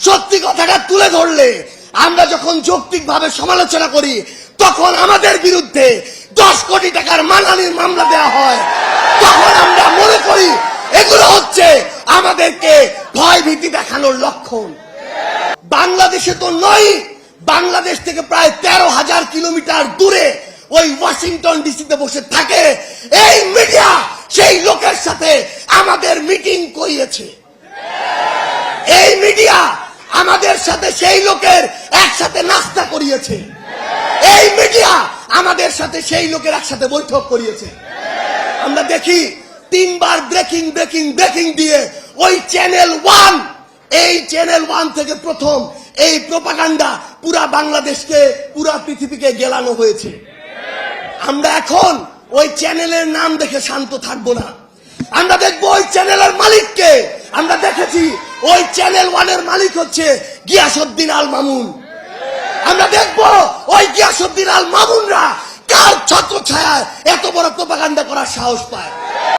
সত্যি কথাটা তুলে ধরলে, আমরা যখন যৌক্তিকভাবে সমালোচনা করি, তখন আমাদের বিরুদ্ধে 10 কোটি টাকার মানহানির মামলা দেওয়া হয়। তখন আমরা মনে করি এগুলো হচ্ছে আমাদেরকে ভয় ভীতি দেখানোর লক্ষণ। বাংলাদেশে তো নয়, বাংলাদেশ থেকে প্রায় 13,000 কিলোমিটার দূরে ওই ওয়াশিংটন ডিসিতে বসে থাকে এই মিডিয়া সেই লোকের সাথে আমাদের মিটিং করিয়েছে। এই মিডিয়া আমাদের সাথে সেই লোকের একসাথে নাস্তা করিয়েছে। এই মিডিয়া আমাদের সাথে সেই লোকের একসাথে বৈঠক করিয়েছে। আমরা দেখি 3 বার ব্রেকিং ব্রেকিং ব্রেকিং দিয়ে ওই চ্যানেল 1, এই চ্যানেল 1 থেকে প্রথম এই প্রোপাগান্ডা পুরা বাংলাদেশকে, পুরা পৃথিবীকে গেলানো হয়েছে। আমরা এখন ওই চ্যানেলের নাম দেখে শান্ত থাকবো না। আমরা দেখবো ওই চ্যানেলের মালিককে। আমরা দেখেছি ওই চ্যানেল 1 এর মালিক হচ্ছে গিয়াসউদ্দিন আল মামুন। আমরা দেখবো ওই গিয়াসউদ্দিন আল মামুনরা কার ছত্রছায়ায় এত বড় প্রোপাগান্ডা করার সাহস পায়।